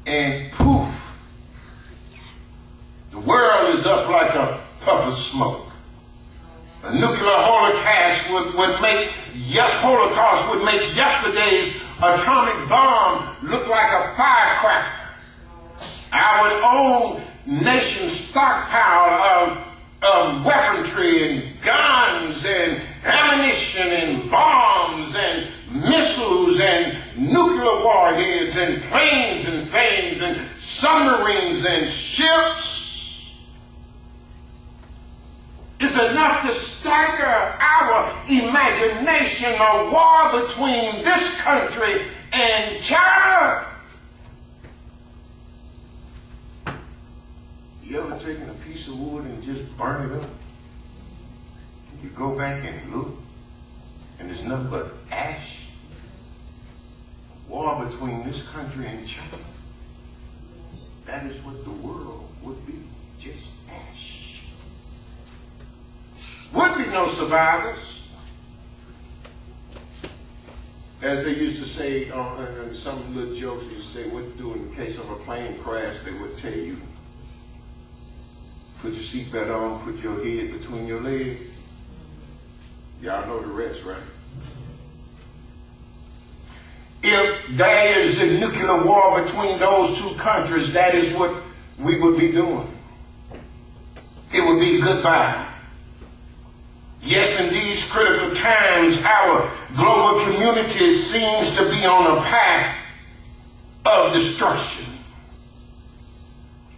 and poof, the world is up like a puff of smoke. A nuclear holocaust would make yesterday's atomic bomb look like a firecracker. Our own nation's stockpile of weaponry and guns and ammunition and bombs and missiles and nuclear warheads and planes and things and submarines and ships is enough to stagger our imagination. A war between this country and China. You ever taken a piece of wood and just burn it up? You go back and look, and there's nothing but ash. A war between this country and China. That is what the world would be, just ash. Would be no survivors. As they used to say, some little jokes used to say, what to do in case of a plane crash, they would tell you, put your seatbelt on, put your head between your legs. Y'all know the rest, right? If there is a nuclear war between those two countries, that is what we would be doing. It would be goodbye. Yes, in these critical times, our global community seems to be on a path of destruction.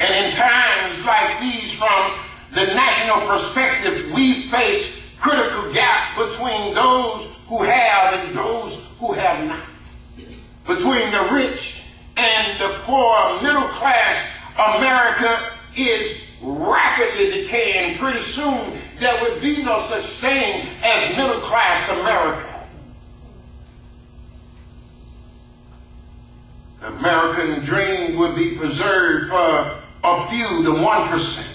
And in times like these, from the national perspective, we face critical gaps between those who have and those who have not. Between the rich and the poor. Middle class America is rapidly decaying. Pretty soon there would be no such thing as middle class America. The American dream would be preserved for a few, the 1%.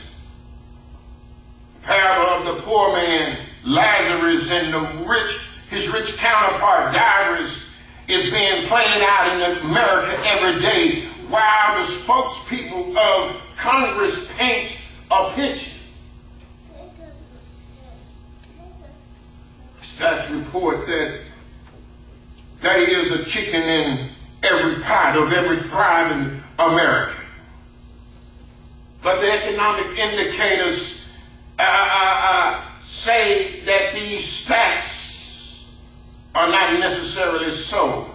The parable of the poor man Lazarus and his rich counterpart Jairus is being played out in America every day, while the spokespeople of Congress paint a picture. Stats report that there is a chicken in every pot of every thriving American. But the economic indicators say that these stats are not necessarily so.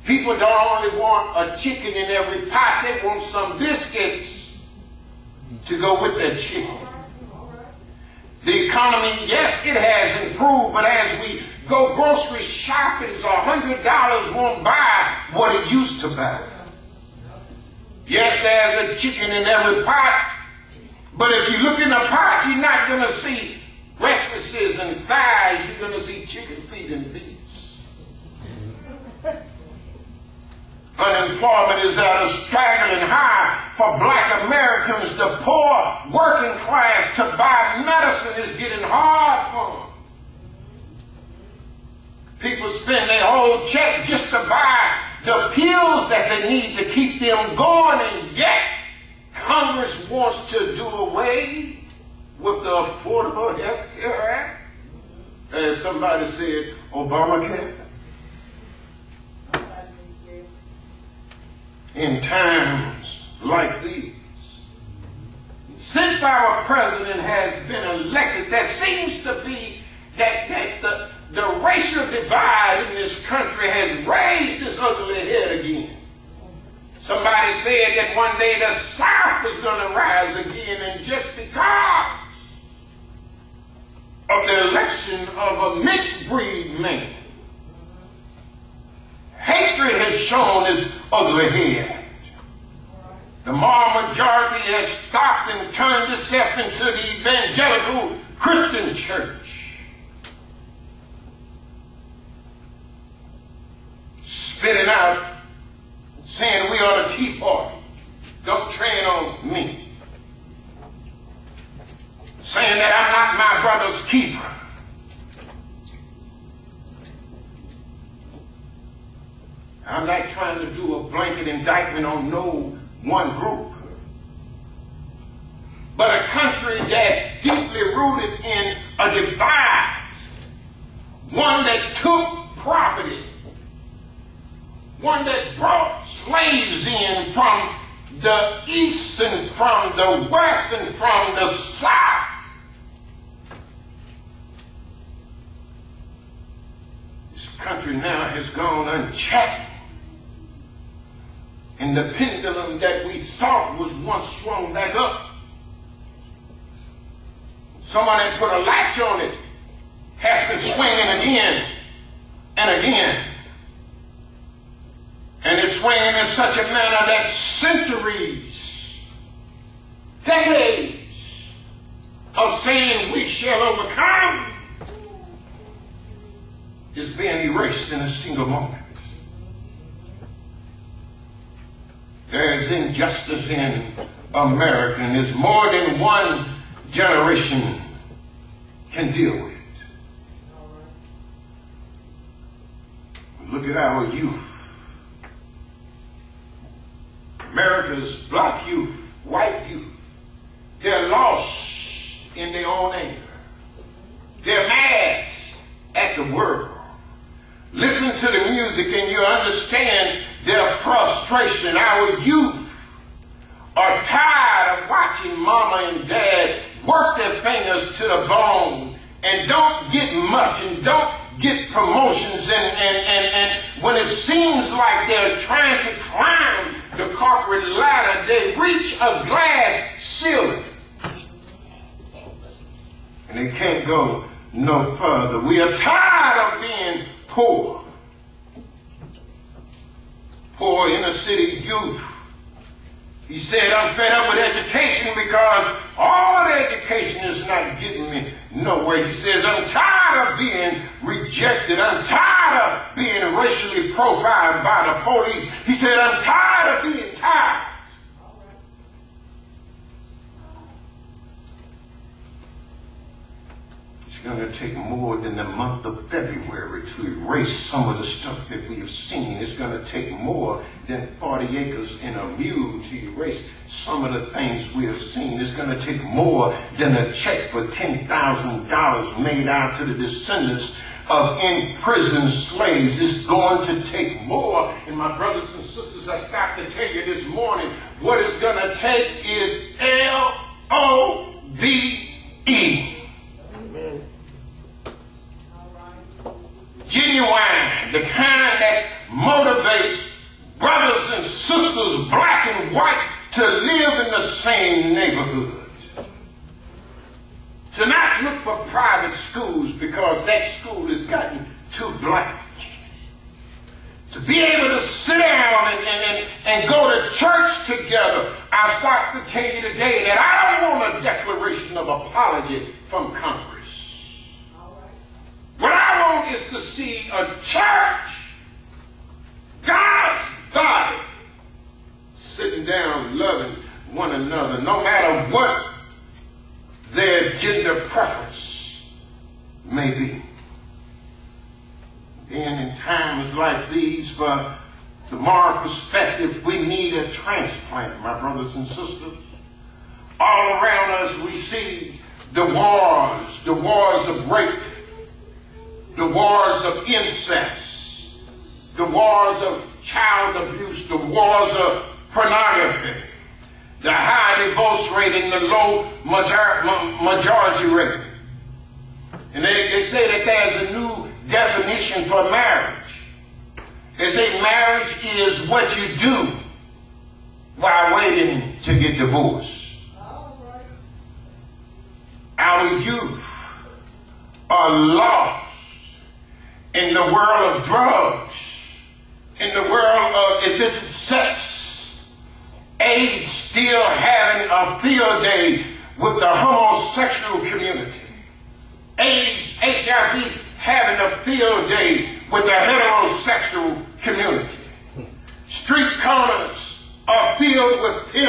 People don't only want a chicken in every pot, they want some biscuits to go with that chicken. The economy, yes, it has improved, but as we go grocery shopping, $100 won't buy what it used to buy. Yes, there's a chicken in every pot, but if you look in the pot, you're not going to see breasts and thighs, you're going to see chicken feet and beets. Unemployment is at a staggering high for black Americans. The poor working class to buy medicine is getting hard for them. People spend their whole check just to buy the pills that they need to keep them going, and yet Congress wants to do away with the Affordable Health Care Act. As somebody said, Obamacare. In times like these, since our president has been elected, there seems to be that the racial divide in this country has raised its ugly head again. Somebody said that one day the South is going to rise again, and just because of the election of a mixed breed man, hatred has shown its ugly head. The moral majority has stopped and turned itself into the evangelical Christian church, spitting out, saying we are the Tea Party. Don't tread on me. Saying that I'm not my brother's keeper. I'm not trying to do a blanket indictment on no one group. But a country that's deeply rooted in a divide, one that took property, one that brought slaves in from the east and from the west and from the south. This country now has gone unchecked. And the pendulum that we thought was once swung back up, someone had put a latch on it, has been swinging again and again. And it's swinging in such a manner that centuries, decades of saying we shall overcome is being erased in a single moment. There is injustice in America, and it's more than one generation can deal with. Look at our youth. America's black youth, white youth. They're lost in their own anger. They're mad at the world. Listen to the music and you understand their frustration. Our youth are tired of watching mama and dad work their fingers to the bone and don't get much and don't get promotions, and when it seems like they're trying to climb the corporate ladder, they reach a glass ceiling and they can't go no further. We are tired of being poor. Poor inner city youth. He said, I'm fed up with education because all the education is not getting me nowhere. He says, I'm tired of being rejected. I'm tired of being racially profiled by the police. He said, I'm tired of being tired. It's going to take more than the month of February to erase some of the stuff that we have seen. It's going to take more than 40 acres and a mule to erase some of the things we have seen. It's going to take more than a check for $10,000 made out to the descendants of imprisoned slaves. It's going to take more. And my brothers and sisters, I stopped to tell you this morning, what it's going to take is L-O-V-E. Genuine, the kind that motivates brothers and sisters, black and white, to live in the same neighborhood. To not look for private schools because that school has gotten too black. To be able to sit down and go to church together. I start to tell you today that I don't want a declaration of apology from Congress. What I want is to see a church, God's body, sitting down loving one another, no matter what their gender preference may be. And in times like these, for the moral perspective, we need a transplant, my brothers and sisters. All around us we see the wars of rape, the wars of incest, the wars of child abuse, the wars of pornography, the high divorce rate and the low majority rate. And they say that there's a new definition for marriage. They say marriage is what you do while waiting to get divorced. Our youth are lost in the world of drugs, in the world of illicit sex, AIDS still having a field day with the homosexual community, AIDS, HIV having a field day with the heterosexual community. Street corners are filled with pimps